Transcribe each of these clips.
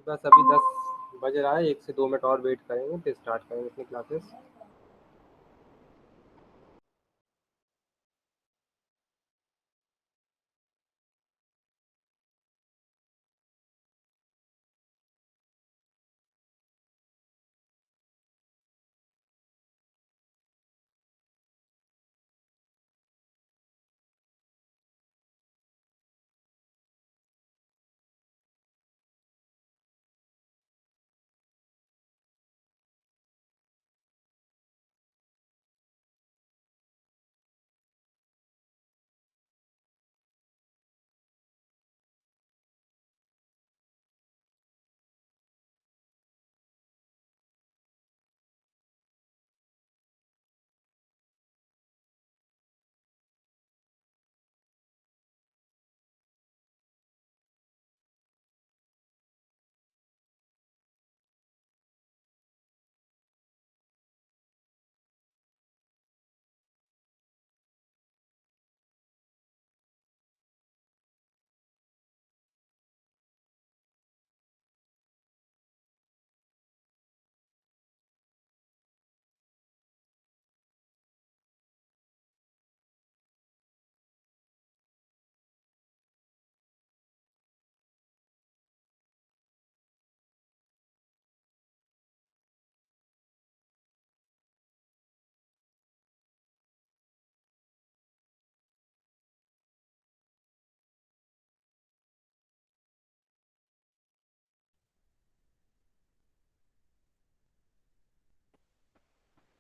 बस अभी 10 बज रहा है, 1 से 2 मिनट और वेट करेंगे फिर स्टार्ट करेंगे अपनी क्लासेस।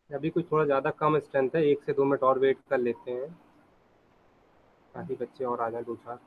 अभी कुछ थोड़ा ज़्यादा कम स्ट्रेंथ है, 1 से 2 मिनट और वेट कर लेते हैं ताकि बच्चे और आ जाए 2 4।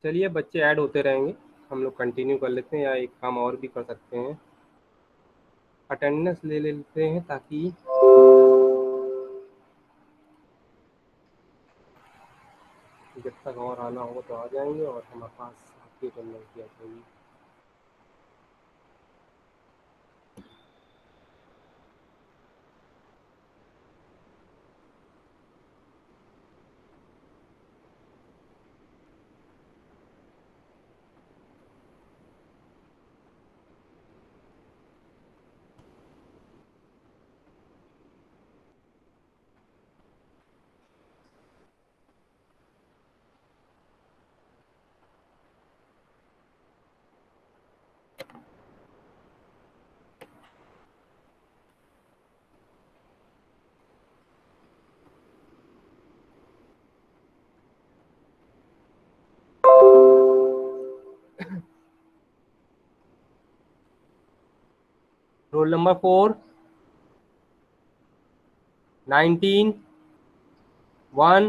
चलिए बच्चे ऐड होते रहेंगे, हम लोग कंटिन्यू कर लेते हैं या एक काम और भी कर सकते हैं, अटेंडेंस ले लेते हैं ताकि जब तक और आना होगा तो आ जाएंगे और हमारे पास आपकी अटेंडेंस भी आ जाएगी। Roll number 4, 19, 1,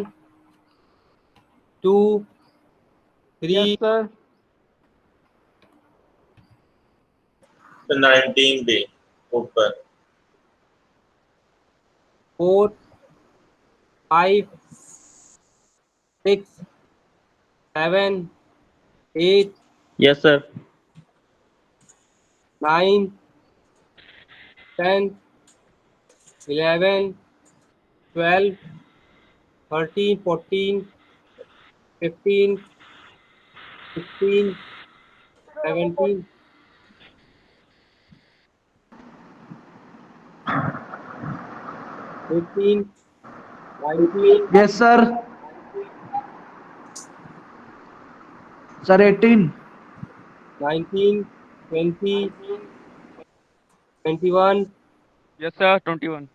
2, 3, Yes, sir. 19 पे ऊपर 4, 5, 6, 7, 8, Yes, sir. 9, 10, 11, 12, 13, 14, 15, 16, 17, 18, 19, Yes, sir. Sir, 18. 19, 20, 21, Yes, sir. 21.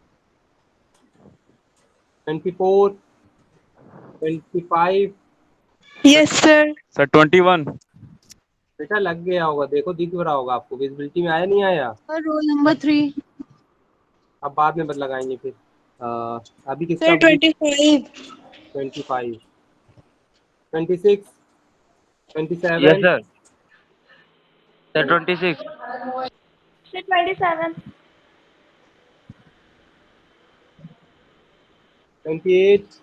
24, 25। Yes, sir. Sir, 21. बेटा लग गया होगा, देखो दिख रहा होगा आपको, विजिबिलिटी में आया नहीं आया? Sir, roll number 3. अब बाद में बद लगाएंगे फिर। अभी किसका? Sir, 25. 25, 26, Yes, 27, sir. Sir, 26. Sir, 27. 28,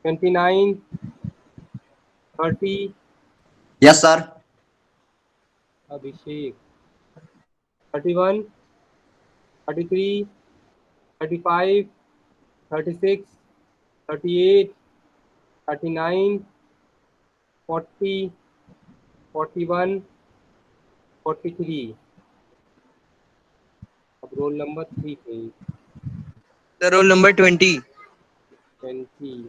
29, 30, Yes, sir. अभिषेक, 31, 33, 35, 36, 38, 39, 40, 41, 43। अब रोल नंबर 3 पे The roll number 20. 20।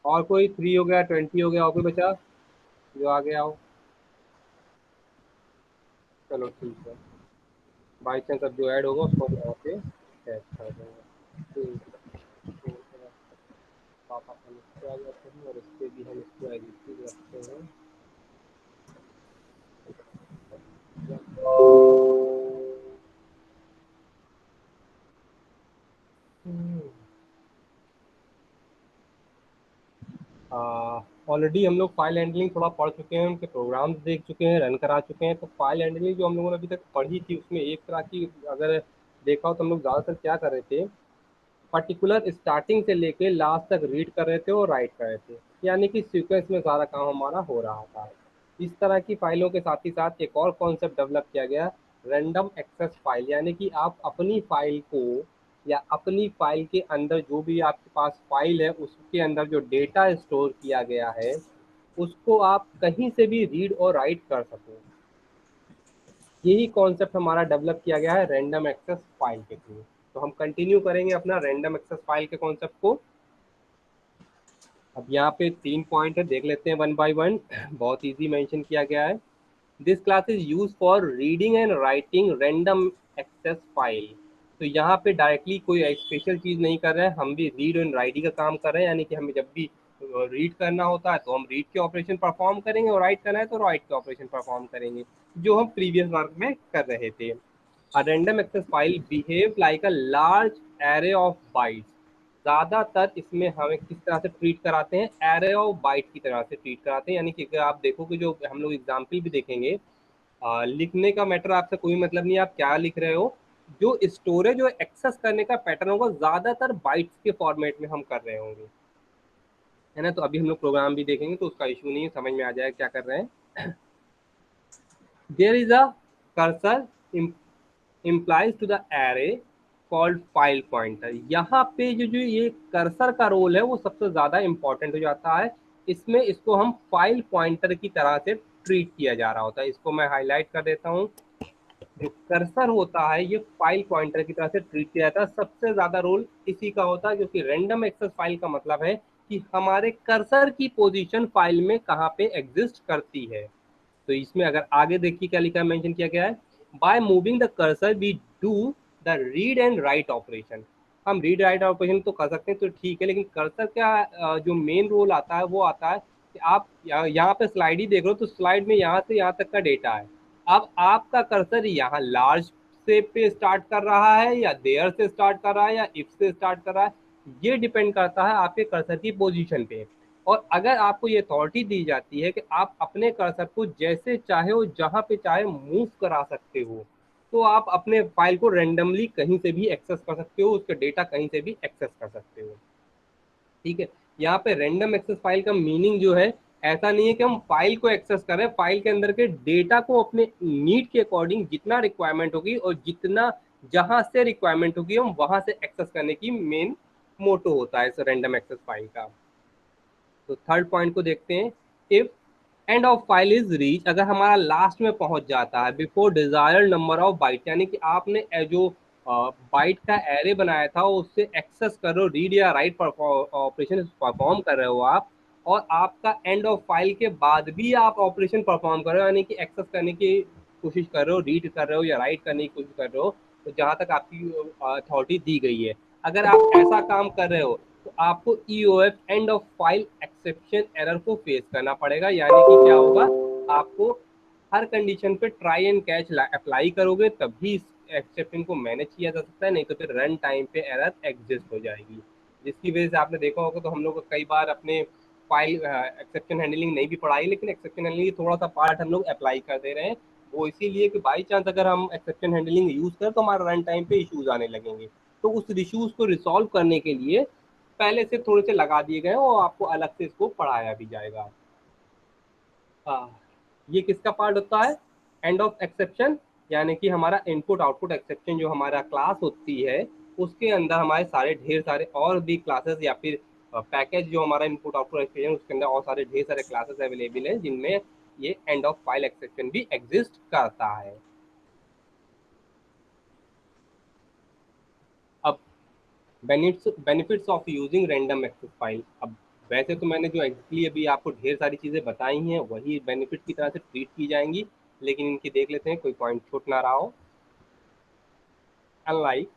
और कोई 3 हो गया, 20 हो गया, और कोई बचा जो आ गया हो? चलो ठीक है, बाई चांस अब जो ऐड होगा उसको हम यहाँ पे ऐड कर देंगे। ठीक है, पापा का इसको ऐड करते हैं और इस पे भी हम इसको एडिट रखते हैं। ऑलरेडी हम लोग फाइल हैंडलिंग थोड़ा पढ़ चुके हैं, उनके प्रोग्राम्स देख चुके हैं, रन करा चुके हैं। तो फाइल हैंडलिंग जो हम लोगों ने अभी तक पढ़ी थी उसमें एक तरह की अगर देखा हो तो हम लोग ज़्यादातर क्या कर रहे थे, पर्टिकुलर स्टार्टिंग से लेके लास्ट तक रीड कर रहे थे और राइट कर रहे थे, यानी कि सीक्वेंस में सारा काम हमारा हो रहा था। इस तरह की फाइलों के साथ ही साथ एक और कॉन्सेप्ट डेवलप किया गया, रैंडम एक्सेस फाइल, यानी कि आप अपनी फाइल को या अपनी फाइल के अंदर जो भी आपके पास फाइल है उसके अंदर जो डेटा स्टोर किया गया है उसको आप कहीं से भी रीड और राइट कर सकें। यही कॉन्सेप्ट हमारा डेवलप किया गया है रैंडम एक्सेस फाइल के थ्रू। तो हम कंटिन्यू करेंगे अपना रैंडम एक्सेस फाइल के कॉन्सेप्ट को। अब यहाँ पे 3 पॉइंट है, देख लेते हैं वन बाय वन। बहुत इजी मेंशन किया गया है, this class is use for reading and writing random access file. तो यहाँ पे डायरेक्टली कोई स्पेशल चीज़ नहीं कर रहे हैं, हम भी रीड एंड राइटिंग का काम कर रहे हैं, यानी कि हमें जब भी रीड करना होता है तो हम रीड के ऑपरेशन परफॉर्म करेंगे और राइट करना है तो राइट के ऑपरेशन परफॉर्म करेंगे, जो हम प्रीवियस वर्क में कर रहे थे। A random access file behave like a large array of bytes. ज़्यादातर इसमें हमें किस तरह से ट्रीट कराते हैं, एरे ऑफ बाइट की तरह से ट्रीट कराते हैं। यानी कि अगर आप देखोगे जो हम लोग एग्जाम्पल भी देखेंगे, लिखने का मैटर आपसे कोई मतलब नहीं, आप क्या लिख रहे हो, जो स्टोरेज और एक्सेस करने का पैटर्न होगा ज़्यादातर बाइट्स के फॉर्मेट में हम कर रहे होंगे, है ना। तो अभी हम लोग प्रोग्राम भी देखेंगे तो उसका इशू नहीं है, समझ में आ जाएगा क्या कर रहे हैं। There is a cursor implies to the array called file pointer। यहाँ पे जो ये कर्सर का रोल है वो सबसे ज़्यादा इंपॉर्टेंट हो जाता है। इसमें इसको हम फाइल पॉइंटर की तरह से ट्रीट किया जा रहा होता है। इसको मैं हाईलाइट कर देता हूँ। जो कर्सर होता है ये फाइल पॉइंटर की तरह से ट्रीट किया जाता है। सबसे ज़्यादा रोल इसी का होता है, क्योंकि रैंडम एक्सेस फाइल का मतलब है कि हमारे कर्सर की पोजीशन फाइल में कहाँ पे एग्जिस्ट करती है। तो इसमें अगर आगे देखिए क्या लिखा है, मेंशन किया गया है, by moving the cursor we do the read and write operation. हम रीड राइट ऑपरेशन तो कर सकते हैं तो ठीक है, लेकिन कर्सर का जो मेन रोल आता है वो आता है कि आप यहाँ पे स्लाइड ही देख रहे हो, तो स्लाइड में यहाँ से यहाँ तक का डेटा है। अब आपका कर्सर यहाँ लार्ज से पे स्टार्ट कर रहा है या देयर से स्टार्ट कर रहा है या इफ से स्टार्ट कर रहा है, ये डिपेंड करता है आपके कर्सर की पोजीशन पे। और अगर आपको ये अथॉरिटी दी जाती है कि आप अपने कर्सर को जैसे चाहे हो जहाँ पे चाहे मूव करा सकते हो, तो आप अपने फाइल को रेंडमली कहीं से भी एक्सेस कर सकते हो, उसका डेटा कहीं से भी एक्सेस कर सकते हो। ठीक है, यहाँ पे रैंडम एक्सेस फाइल का मीनिंग जो है, ऐसा नहीं है कि हम फाइल को एक्सेस करें, फाइल के अंदर के डेटा को अपने नीड के अकॉर्डिंग जितना रिक्वायरमेंट होगी और जितना जहाँ से रिक्वायरमेंट होगी हम वहाँ से एक्सेस करने की मेन मोटो होता है इस रैंडम एक्सेस फाइल का। तो थर्ड पॉइंट को देखते हैं, if and of file is reach, अगर हमारा लास्ट में पहुंच जाता है before desired number of bite, यानी कि आपने जो बाइट का एरे बनाया था उससे एक्सेस कर रहे हो, रीड या राइट ऑपरेशन परफॉर्म कर रहे हो आप, और आपका एंड ऑफ फाइल के बाद भी आप ऑपरेशन परफॉर्म कर रहे हो, यानी कि एक्सेस करने की कोशिश कर रहे हो, रीड कर रहे हो या राइट करने की कोशिश कर रहे हो, तो जहाँ तक आपकी अथॉरिटी दी गई है, अगर आप ऐसा काम कर रहे हो तो आपको EOF and of file exception error को फेस करना पड़ेगा। यानी कि क्या होगा, आपको हर कंडीशन पे ट्राई एंड कैच अप्लाई करोगे तभी इस एक्सेप्शन को मैनेज किया जा सकता है, नहीं तो फिर रन टाइम पे एरर एग्जिस्ट हो जाएगी, जिसकी वजह से आपने देखा होगा तो हम लोग कई बार अपने फाइल एक्सेप्शन हैंडलिंग नहीं भी पढ़ाई, लेकिन एक्सेप्शन हैंडलिंग थोड़ा सा पार्ट हम लोग अप्लाई कर दे रहे हैं। वो इसीलिए कि बाई चांस अगर हम एक्सेप्शन हैंडलिंग यूज करें तो हमारा रन टाइम पे इश्यूज आने लगेंगे, तो उस इश्यूज को रिसॉल्व करने के लिए पहले से थोड़े से लगा दिए गए और आपको अलग से इसको पढ़ाया भी जाएगा। ये किसका पार्ट होता है, एंड ऑफ एक्सेप्शन, यानी कि हमारा इनपुट आउटपुट एक्सेप्शन जो हमारा क्लास होती है उसके अंदर हमारे सारे ढेर सारे और भी क्लासेस या फिर पैकेज जो हमारा इनपुट आउटपुट एक्सेप्शन उसके अंदर और सारे ढेर सारे क्लासेस अवेलेबल हैं जिनमें ये एंड ऑफ फाइल एक्सेप्शन भी एग्जिस्ट करता है। अब benefits of using random access file. अब वैसे तो मैंने जो एक्चुअली अभी आपको ढेर सारी चीज़ें बताई हैं वही बेनिफिट की तरह से ट्रीट की जाएंगी, लेकिन इनकी देख लेते हैं कोई पॉइंट छूट ना रहा हो। अनलाइक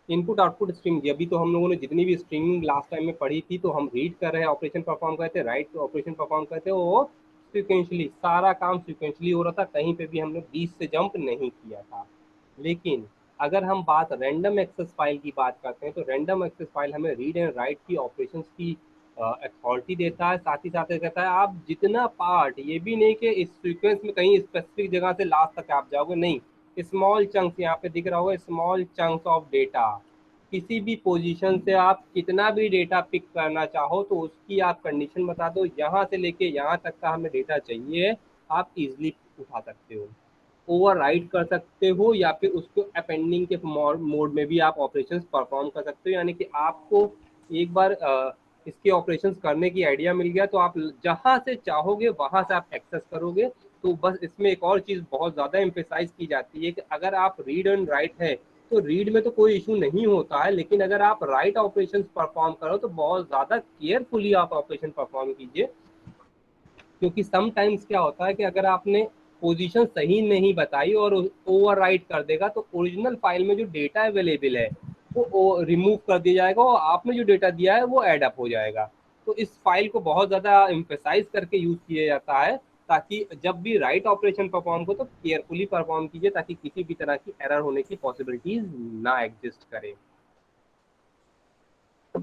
इनपुट आउटपुट स्ट्रीम, अभी तो हम लोगों ने जितनी भी स्ट्रीमिंग लास्ट टाइम में पढ़ी थी, तो हम रीड कर रहे हैं ऑपरेशन परफॉर्म करते हैं, राइट ऑपरेशन परफॉर्म करते हैं, वो सिक्वेंशली सारा काम सिक्वेंशली हो रहा था, कहीं पे भी हमने बीच से जंप नहीं किया था। लेकिन अगर हम बात रैंडम एक्सेस फाइल की बात करते हैं तो रैंडम एक्सेस फाइल हमें रीड एंड राइट की ऑपरेशंस की अथॉरिटी देता है, साथ ही साथ कहता है आप जितना पार्ट, ये भी नहीं कि इस सीक्वेंस में कहीं स्पेसिफिक जगह से लास्ट तक आप जाओगे, नहीं, स्मॉल चंक्स यहाँ पे दिख रहा होगा, स्मॉल चंक्स ऑफ डेटा, किसी भी पोजीशन से आप कितना भी डेटा पिक करना चाहो तो उसकी आप कंडीशन बता दो, यहाँ से लेके यहाँ तक का हमें डेटा चाहिए, आप इजीली उठा सकते हो, ओवर राइट कर सकते हो या फिर उसको अपेंडिंग के मोड में भी आप ऑपरेशंस परफॉर्म कर सकते हो। यानी कि आपको एक बार इसके ऑपरेशंस करने की आइडिया मिल गया तो आप जहाँ से चाहोगे वहाँ से आप एक्सेस करोगे। तो बस इसमें एक और चीज़ बहुत ज़्यादा एम्फेसाइज की जाती है कि अगर आप रीड एंड राइट है तो रीड में तो कोई इशू नहीं होता है, लेकिन अगर आप राइट ऑपरेशंस परफॉर्म करो तो बहुत ज़्यादा केयरफुली आप ऑपरेशन परफॉर्म कीजिए, क्योंकि समटाइम्स क्या होता है कि अगर आपने पोजीशन सही नहीं बताई और ओवरराइट कर देगा तो ओरिजिनल फाइल में जो डेटा अवेलेबल है वो रिमूव कर दिया जाएगा और आपने जो डेटा दिया है वो ऐड अप हो जाएगा। तो इस फाइल को बहुत ज़्यादा एम्फेसाइज करके यूज़ किया जाता है ताकि जब भी राइट ऑपरेशन परफॉर्म हो तो केयरफुली परफॉर्म कीजिए ताकि किसी भी तरह की एरर होने की पॉसिबिलिटीज ना एग्जिस्ट करे। By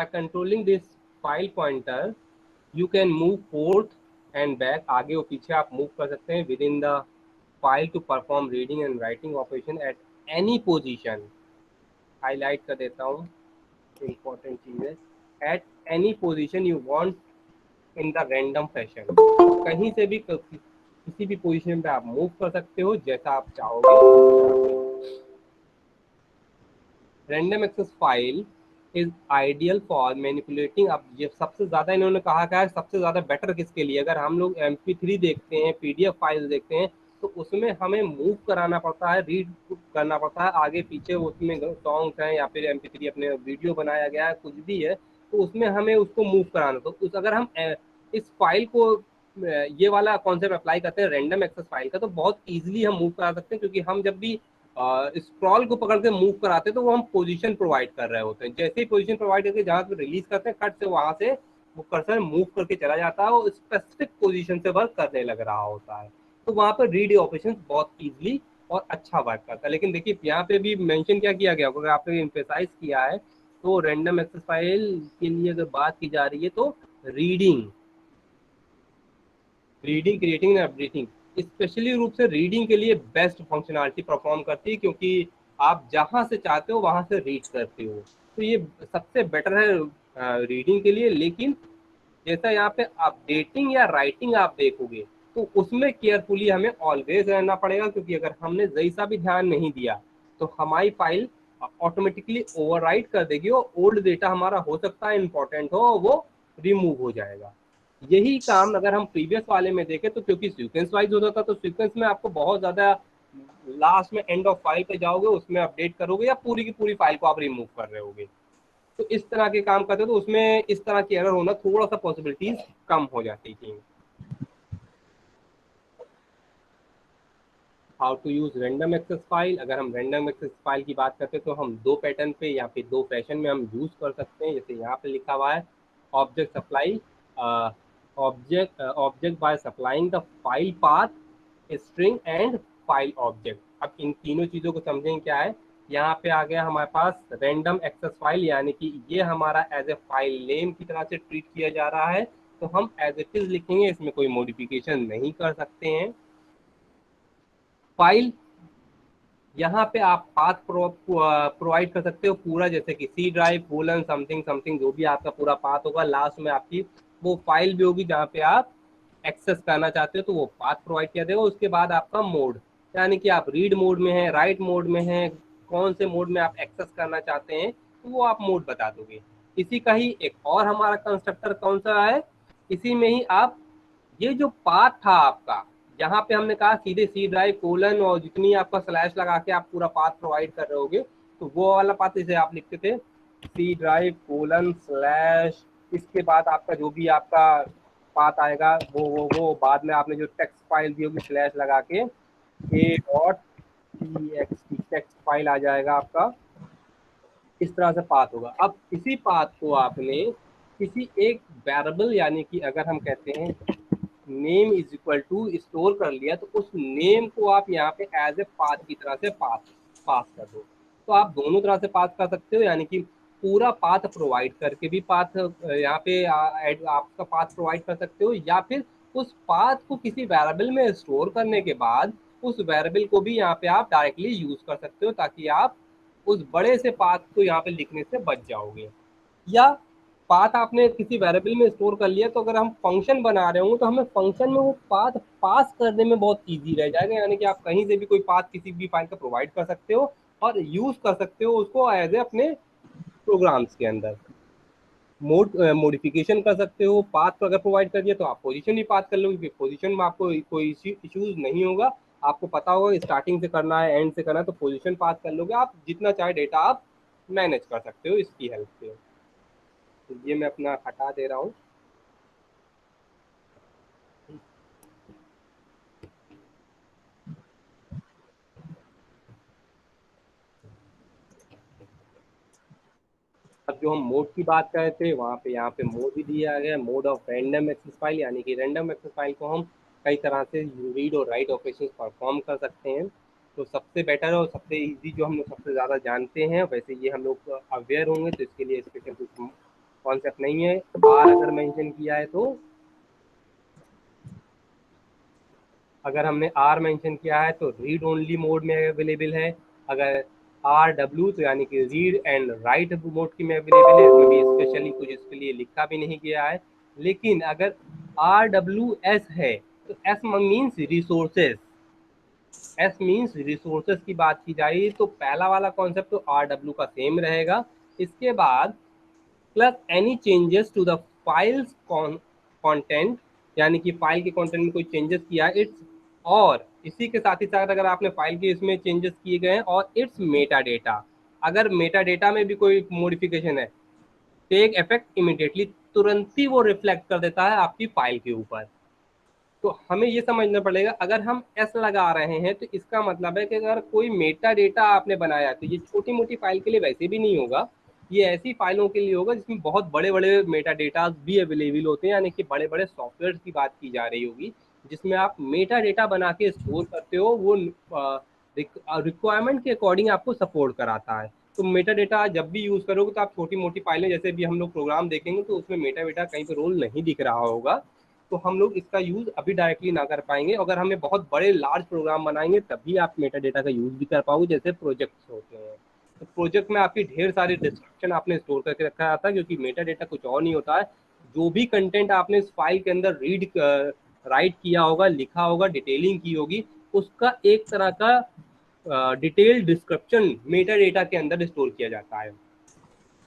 controlling this file pointer, you can move forth and back, आगे और पीछे आप मूव कर सकते हैं within the file to perform reading and writing operation at any position. Highlight कर देता हूँ, इम्पोर्टेंट चीज़ है, at any position you want in the random fashion. कहीं से भी किसी भी पोजीशन पे आप मूव कर सकते हो जैसा आप चाहोगे. Random access file is ideal for manipulating. अब ये सबसे ज़्यादा इन्होंने कहा क्या है, सबसे ज़्यादा बेटर किसके लिए? अगर हम लोग MP3 देखते हैं, PDF फाइल देखते हैं, तो उसमें हमें मूव कराना पड़ता है, रीड करना पड़ता है आगे पीछे, उसमें सॉन्ग्स हैं या फिर MP3 अपने वीडियो बनाया गया है, कुछ भी है, तो उसमें हमें उसको मूव कराना. तो उस अगर हम इस फाइल को ये वाला कॉन्सेप्ट अप्लाई करते हैं रैंडम एक्सेस फाइल का, तो बहुत ईजिली हम मूव करा सकते हैं, क्योंकि हम जब भी स्क्रॉल को पकड़ के मूव कराते हैं तो वो हम पोजीशन प्रोवाइड कर रहे होते हैं. जैसे ही पोजीशन प्रोवाइड करके जहाँ पे रिलीज करते हैं, कट से वहां से वो कर्सर मूव करके चला जाता है और स्पेसिफिक पोजीशन से वर्क करने लग रहा होता है. तो वहाँ पर रीड ऑपरेशन बहुत ईजिली और अच्छा वर्क करता है. लेकिन देखिए यहाँ पे भी मेंशन क्या किया गया, अगर आपने एम्फेसाइज किया है, तो रैंडम एक्सेस फाइल के लिए अगर बात की जा रही है तो reading, creating and updating specially रूप से रीडिंग के लिए बेस्ट फंक्शनलिटी परफॉर्म करती है, क्योंकि आप जहां से चाहते हो वहां से रीड करते हो. तो ये सबसे बेटर है रीडिंग के लिए. लेकिन जैसा यहाँ पे अपडेटिंग या राइटिंग आप देखोगे, तो उसमें केयरफुली हमें ऑलवेज रहना पड़ेगा, क्योंकि अगर हमने जैसा भी ध्यान नहीं दिया तो हमारी फाइल ऑटोमेटिकली ओवरराइट कर देगी और ओल्ड डेटा हमारा हो सकता है इंपॉर्टेंट हो, वो रिमूव हो जाएगा. यही काम अगर हम प्रीवियस वाले में देखें, तो क्योंकि सीक्वेंस वाइज होता था, तो सीक्वेंस में आपको बहुत ज़्यादा लास्ट में एंड ऑफ फाइल पे जाओगे, उसमें अपडेट करोगे या पूरी की पूरी फाइल को आप रिमूव कर रहे होगे. तो इस तरह के काम करते हो तो उसमें इस तरह की एरर होना थोड़ा सा पॉसिबिलिटीज कम हो जाती थी. How to use random access file. अगर हम रैंडम एक्सेस फाइल की बात करते हैं तो हम दो पैटर्न पे या फिर दो फैशन में हम यूज कर सकते हैं. जैसे यहाँ पे लिखा हुआ है object supply, object by supplying the file path, string and file object. अब इन तीनों चीज़ों को समझें क्या है. यहाँ पे आ गया हमारे पास रैंडम एक्सेस फाइल, यानी कि ये हमारा एज ए फाइल नेम की तरह से ट्रीट किया जा रहा है, तो हम एज इट इज लिखेंगे, इसमें कोई मॉडिफिकेशन नहीं कर सकते हैं. फाइल यहाँ पे आप पाथ प्रोवाइड कर सकते हो पूरा, जैसे कि C drive colon something something, जो भी आपका पूरा पाथ होगा, लास्ट में आपकी वो फाइल भी होगी जहाँ पे आप एक्सेस करना चाहते हो, तो वो पाथ प्रोवाइड किया देगा. उसके बाद आपका मोड, यानी कि आप रीड मोड में हैं, राइट मोड में हैं, कौन से मोड में आप एक्सेस करना चाहते हैं, तो वो आप मोड बता दोगे. इसी का ही एक और हमारा कंस्ट्रक्टर कौन सा है, इसी में ही आप ये जो पाथ था आपका, जहाँ पे हमने कहा सीधे सी ड्राइव कोलन और जितनी आपका स्लैश लगा के आप पूरा पाथ प्रोवाइड कर रहे होगे, तो वो वाला पाथ इसे आप लिखते थे सी ड्राइव कोलन स्लैश, इसके बाद आपका जो भी आपका पाथ आएगा वो बाद में आपने जो टेक्स्ट फाइल दी होगी स्लैश लगा के a.txt टेक्स्ट फाइल आ जाएगा आपका. इस तरह से पाथ होगा. अब इसी पाथ को आपने किसी एक वेरिएबल, यानी कि अगर हम कहते हैं name is equal to store कर लिया, तो उस नेम को आप यहाँ पे एज ए पाथ की तरह से पास कर दो. तो आप दोनों तरह से पास कर सकते हो, यानी कि पूरा पाथ प्रोवाइड करके भी पाथ यहाँ पे आपका पाथ प्रोवाइड कर सकते हो, या फिर उस पाथ को किसी वेरिएबल में स्टोर करने के बाद उस वेरिएबल को भी यहाँ पे आप डायरेक्टली यूज कर सकते हो, ताकि आप उस बड़े से पाथ को यहाँ पे लिखने से बच जाओगे. या पाथ आपने किसी वेरिएबल में स्टोर कर लिया, तो अगर हम फंक्शन बना रहे होंगे तो हमें फंक्शन में वो पाथ पास करने में बहुत इजी रह जाएगा, यानी कि आप कहीं से भी कोई पाथ किसी भी फाइल का प्रोवाइड कर सकते हो और यूज कर सकते हो उसको एज ए अपने प्रोग्राम्स के अंदर. मॉडिफिकेशन कर सकते हो. पाथ को अगर प्रोवाइड कर दिया तो आप पोजीशन भी पाथ कर लोगे, पोजीशन में आपको कोई इश्यूज नहीं होगा, आपको पता होगा स्टार्टिंग से करना है एंड से करना है, तो पोजीशन पाथ कर लोगे, आप जितना चाहे डेटा आप मैनेज कर सकते हो इसकी हेल्प से. तो ये मैं अपना हटा दे रहा हूँ. अब जो हम मोड की बात कर रहे थे, वहाँ पे यहाँ पे मोड भी दिया गया है, mode of random access file, यानी कि रैंडम एक्सेस फाइल को हम कई तरह से रीड और राइट ऑपरेशन परफॉर्म कर सकते हैं. तो सबसे बेटर और सबसे इजी जो हम लोग सबसे ज़्यादा जानते हैं, वैसे ये हम लोग अवेयर होंगे, तो इसके लिए स्पेशल कुछ कॉन्सेप्ट नहीं है। आर अगर मेंशन किया है तो अगर हमने आर मेंशन किया है तो रीड ओनली मोड में अवेलेबल है। अगर आर डब्ल्यू तो यानी कि रीड एंड राइट मोड की में अवेलेबल है, इसमें भी स्पेशली कुछ इसके लिए लिखा भी नहीं गया है। लेकिन अगर आर डब्ल्यू एस है तो S means resources, S means resources की बात की जाए तो पहला वाला कॉन्सेप्ट तो आर डब्ल्यू का सेम रहेगा। इसके बाद plus any changes to the file's content, यानी कि फाइल के कंटेंट में कोई चेंजेस किया इट्स, और इसी के साथ ही साथ अगर आपने फाइल के इसमें चेंजेस किए गए हैं और इट्स मेटा डेटा, अगर मेटा डेटा में भी कोई मॉडिफिकेशन है, टेक इफेक्ट इमीडिएटली, तुरंत ही वो रिफ्लेक्ट कर देता है आपकी फाइल के ऊपर। तो हमें ये समझना पड़ेगा, अगर हम एस लगा रहे हैं तो इसका मतलब है कि अगर कोई मेटा डेटा आपने बनाया तो ये छोटी मोटी फाइल के लिए वैसे भी नहीं होगा, ये ऐसी फाइलों के लिए होगा जिसमें बहुत बड़े बड़े मेटा डेटा भी अवेलेबल होते हैं, यानी कि बड़े बड़े सॉफ्टवेयर की बात की जा रही होगी जिसमें आप मेटा डेटा बना के स्टोर करते हो, वो रिक्वायरमेंट के अकॉर्डिंग आपको सपोर्ट कराता है। तो मेटा डेटा जब भी यूज़ करोगे तो आप छोटी मोटी फाइलें, जैसे भी हम लोग प्रोग्राम देखेंगे तो उसमें मेटा डेटा कहीं पर रोल नहीं दिख रहा होगा, तो हम लोग इसका यूज़ अभी डायरेक्टली ना कर पाएंगे। अगर हमें बहुत बड़े लार्ज प्रोग्राम बनाएंगे तभी आप मेटा डेटा का यूज़ भी कर पाओगे, जैसे प्रोजेक्ट्स होते हैं। तो प्रोजेक्ट में आपकी ढेर सारी डिस्क्रिप्शन आपने स्टोर करके रखा जाता है, क्योंकि मेटा डेटा कुछ और नहीं होता है, जो भी कंटेंट आपने इस फाइल के अंदर राइट किया होगा, लिखा होगा, डिटेलिंग की होगी, उसका एक तरह का डिटेल डिस्क्रिप्शन मेटा डेटा के अंदर स्टोर किया जाता है।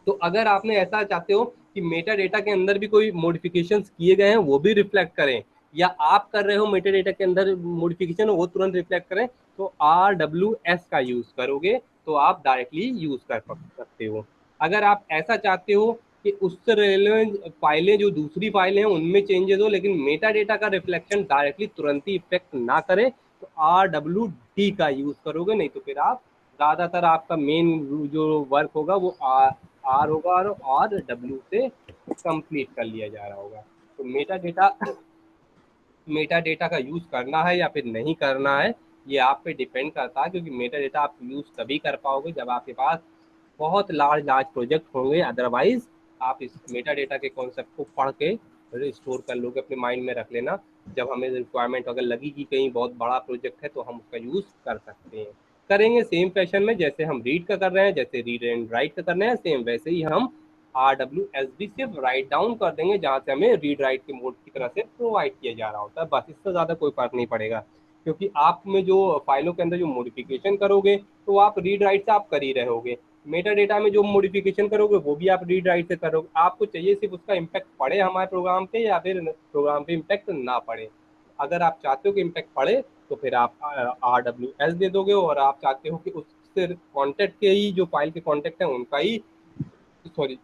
तो अगर आपने ऐसा चाहते हो कि मेटा डेटा के अंदर भी कोई मॉडिफिकेशंस किए गए हैं वो भी रिफ्लेक्ट करें, या आप कर रहे हो मेटा डेटा के अंदर मॉडिफिकेशन वो तुरंत रिफ्लेक्ट करें, तो RWS का यूज़ करोगे तो आप डायरेक्टली यूज़ कर सकते हो। अगर आप ऐसा चाहते हो कि उससे रिलेवेंट फाइलें जो दूसरी फाइलें हैं उनमें चेंजेस हो लेकिन मेटा डेटा का रिफ्लेक्शन डायरेक्टली तुरंत ही इफेक्ट ना करे, तो RWD का यूज़ करोगे, नहीं तो फिर आप ज़्यादातर आपका मेन जो वर्क होगा वो आर होगा और डब्ल्यू से कंप्लीट कर लिया जा रहा होगा। तो मेटा डेटा का यूज़ करना है या फिर नहीं करना है, ये आप पे डिपेंड करता है, क्योंकि मेटा डेटा आप यूज़ तभी कर पाओगे जब आपके पास बहुत लार्ज प्रोजेक्ट होंगे। अदरवाइज आप इस मेटा डेटा के कॉन्सेप्ट को पढ़ के स्टोर कर लोगे, अपने माइंड में रख लेना, जब हमें रिक्वायरमेंट अगर लगी कि कहीं बहुत बड़ा प्रोजेक्ट है तो हम उसका यूज़ कर सकते हैं। करेंगे सेम फैशन में जैसे हम रीड का कर रहे हैं, जैसे रीड एंड राइट का कर रहे हैं, सेम वैसे ही हम RWS भी सिर्फ राइट डाउन कर देंगे जहाँ से हमें रीड राइट के मोड की तरह से प्रोवाइड किया जा रहा होता है, बस इससे ज़्यादा कोई फर्क नहीं पड़ेगा। क्योंकि आप में जो फाइलों के अंदर जो मॉडिफिकेशन करोगे तो आप रीड राइट से आप कर ही रहोगे, मेटा डेटा में जो मॉडिफिकेशन करोगे वो भी आप रीड राइट से करोगे। आपको चाहिए सिर्फ उसका इम्पैक्ट पड़े हमारे प्रोग्राम पे या फिर प्रोग्राम पे इम्पैक्ट ना पड़े। अगर आप चाहते हो कि इम्पैक्ट पड़े तो फिर आप RWS दे दोगे, और आप चाहते हो कि उससे कॉन्टेक्ट के ही जो फाइल के कॉन्टेक्ट हैं उनका ही सॉरी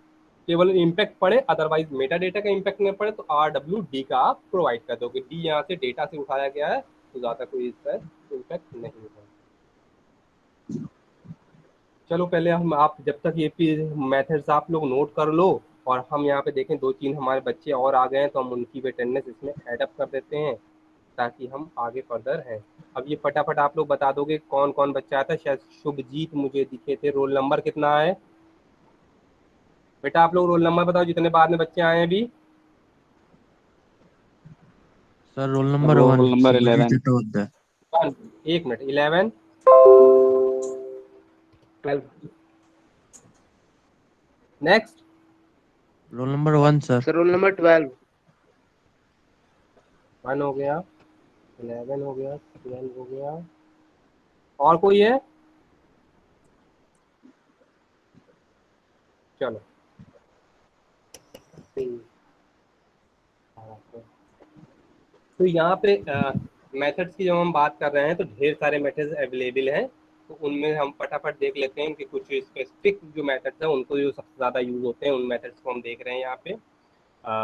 केवल इम्पैक्ट पड़े, अदरवाइज मेटा डेटा का इम्पैक्ट नहीं पड़े, तो RWD का आप प्रोवाइड कर दोगे। डी यहाँ से डेटा से उठाया गया है तो ज़्यादा कोई इसका इम्पैक्ट नहीं है। चलो पहले हम आप जब तक ये मेथड्स आप लोग नोट कर लो, और हम यहाँ पे देखें 2-3 हमारे बच्चे और आ गए हैं तो हम उनकी भी अटेंडेंस इसमें एडअप कर देते हैं ताकि हम आगे फर्दर हैं। अब ये फटाफट आप लोग बता दोगे कौन कौन बच्चा आता है। शायद शुभजीत मुझे दिखे थे। रोल नंबर कितना है बेटा? आप लोग रोल नंबर बताओ जितने बाद में बच्चे आए हैं अभी। Sir roll number roll 1 number Shivjit 11। Chattopadhyay. 1 minute 11 12 next. Roll number 1 sir. Sir roll number 12। 1 हो गया, 11 हो गया, 12 हो गया। और कोई है? चलो तो यहाँ पे मेथड्स की जब हम बात कर रहे हैं तो ढेर सारे मेथड्स अवेलेबल हैं, तो उनमें हम फटाफट देख लेते हैं कि कुछ स्पेसिफिक जो मेथड्स हैं उनको जो सबसे ज़्यादा यूज़ होते हैं उन मेथड्स को हम देख रहे हैं यहाँ पे।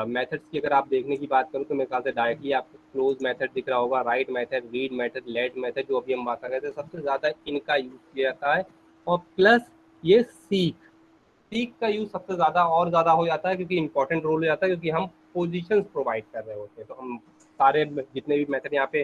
मेथड्स की अगर आप देखने की बात करूँ तो मेरे ख्याल से डायरेक्टली आपको क्लोज मेथड दिख रहा होगा, write method, read method, let method, जो अभी हम बात कर रहे थे सबसे ज़्यादा इनका यूज़ किया जाता है। और प्लस ये सीक का यूज़ सबसे ज़्यादा और ज़्यादा हो जाता है, क्योंकि इंपॉर्टेंट रोल हो जाता है, क्योंकि हम पोजीशंस प्रोवाइड कर रहे होते हैं। तो हम सारे जितने भी मेथड यहाँ पे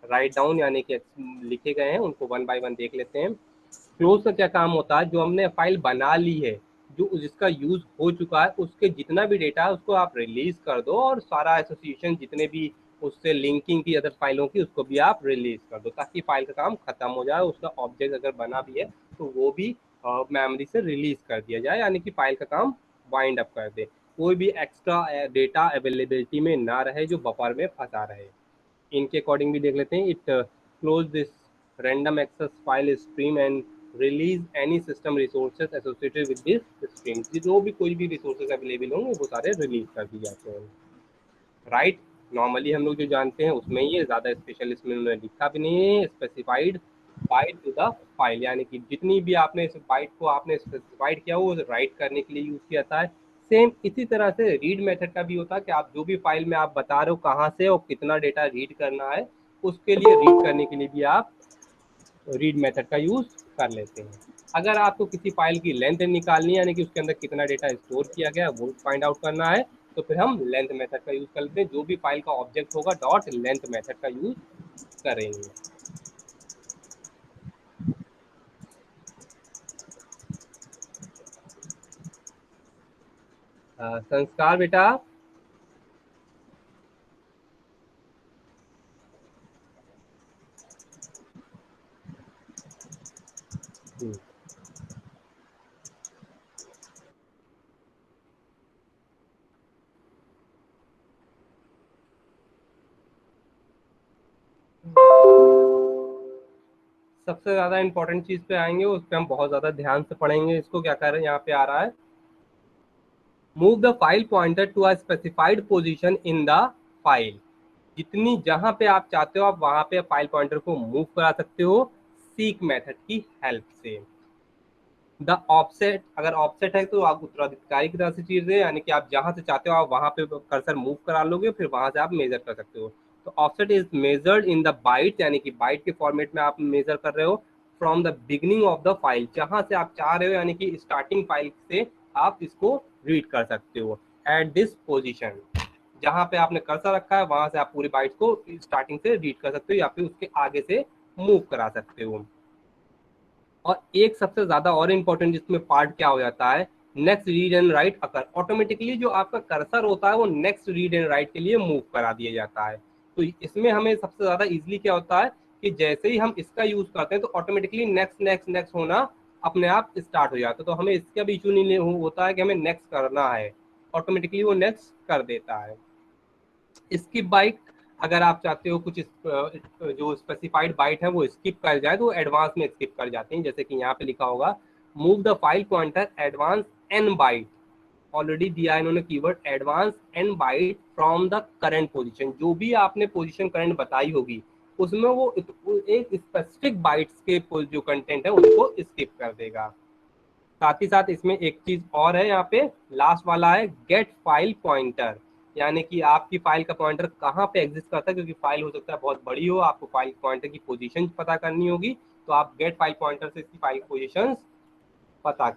राइट डाउन यानी कि लिखे गए हैं, उनको वन बाय वन देख लेते हैं। क्लोज का क्या काम होता है, जो हमने फाइल बना ली है, जो जिसका यूज हो चुका है, उसके जितना भी डेटा है उसको आप रिलीज कर दो, और सारा एसोसिएशन जितने भी उससे लिंकिंग की अदर फाइलों की उसको भी आप रिलीज कर दो, ताकि फाइल का काम खत्म हो जाए। उसका ऑब्जेक्ट अगर बना भी है तो वो भी मेमोरी से रिलीज कर दिया जाए, यानी कि फाइल का काम वाइंड अप कर दे। कोई भी एक्स्ट्रा डेटा अवेलेबिलिटी में ना रहे जो बफर में फंसा रहे। इनके अकॉर्डिंग भी देख लेते हैं। It close this random access file stream and release any system resources associated with this stream. जो भी कोई भी रिसोर्सेज अवेलेबल होंगे वो सारे रिलीज कर दिए जाते हैं। राइट, नॉर्मली हम लोग जो जानते हैं उसमें ही है, ज़्यादा स्पेशल इसमें उन्होंने लिखा भी नहीं है। Specified byte to the file, यानी कि जितनी भी आपने इस बाइट को आपने स्पेसिफाइड किया वो राइट करने के लिए यूज़ किया था। सेम इसी तरह से रीड मेथड का भी होता है कि आप जो भी फाइल में आप बता रहे हो कहाँ से और कितना डेटा रीड करना है, उसके लिए रीड करने के लिए भी आप रीड मेथड का यूज़ कर लेते हैं। अगर आपको किसी फाइल की लेंथ निकालनी है, यानी कि उसके अंदर कितना डेटा स्टोर किया गया है वो फाइंड आउट करना है, तो फिर हम लेंथ मेथड का यूज़ कर लेते हैं। जो भी फाइल का ऑब्जेक्ट होगा डॉट लेंथ मेथड का यूज़ करेंगे। संस्कार बेटा, सबसे ज़्यादा इंपॉर्टेंट चीज़ पे आएंगे, उस पर हम बहुत ज़्यादा ध्यान से पढ़ेंगे। इसको क्या कर रहे हैं, यहाँ पे आ रहा है move the file pointer to a specified position in the file. जितनी जहां पे आप चाहते हो आप वहां पे फाइल पॉइंटर को मूव करा सकते हो सीक मेथड की हेल्प से। द ऑफसेट, अगर ऑफसेट है तो आप उत्तराधिकारी की तरह से चीज है, यानी कि आप जहां से चाहते हो आप वहां पे कर्सर मूव करा लोगे, फिर वहां से आप मेजर कर सकते हो। तो offset is measured in the byte, यानी कि बाइट के फॉर्मेट में आप मेजर कर रहे हो from the beginning of the file, जहां से आप चाह रहे हो, यानी कि स्टार्टिंग फाइल से आप इसको रीड कर सकते हो। एट दिस पोजिशन, जहां पे आपने कर्सर रखा है वहां से आप पूरी बाइट को स्टार्टिंग से रीड कर सकते हो या फिर उसके आगे से मूव करा सकते हो। और एक सबसे ज्यादा और इम्पोर्टेंट जिसमें पार्ट क्या हो जाता है, next read and right occur automatically जो आपका कर्सर होता है वो नेक्स्ट रीड एंड राइट के लिए मूव करा दिया जाता है। तो इसमें हमें सबसे ज्यादा इजीली क्या होता है कि जैसे ही हम इसका यूज करते हैं तो ऑटोमेटिकली नेक्स्ट नेक्स्ट नेक्स्ट होना अपने आप स्टार्ट हो जाता है। तो हमें इसका भी इशू नहीं होता है कि हमें नेक्स्ट करना है, ऑटोमेटिकली वो नेक्स्ट कर देता है। स्किप बाइट, अगर आप चाहते हो कुछ जो स्पेसिफाइड बाइट है वो स्किप कर जाए तो एडवांस में स्किप कर जाते हैं, जैसे कि यहाँ पे लिखा होगा move the file pointer advance n byte. Already दिया है इन्होंने keyword advance n byte from the current position. जो भी आपने पोजीशन करंट बताई होगी उसमें वो एक स्पेसिफिक बाइट्स के जो कंटेंट है उनको स्किप कर देगा। साथ ही साथ इसमें एक चीज और है, यहाँ पे लास्ट वाला है गेट फाइल पॉइंटर, यानी कि आपकी फाइल का पॉइंटर कहाँ पे एग्जिस्ट करता है, क्योंकि फाइल हो सकता है बहुत बड़ी हो, आपको फाइल पॉइंटर की पोजीशन पता करनी होगी, तो आप गेट फाइल पॉइंटर से इसकी फाइल पोजीशंस पता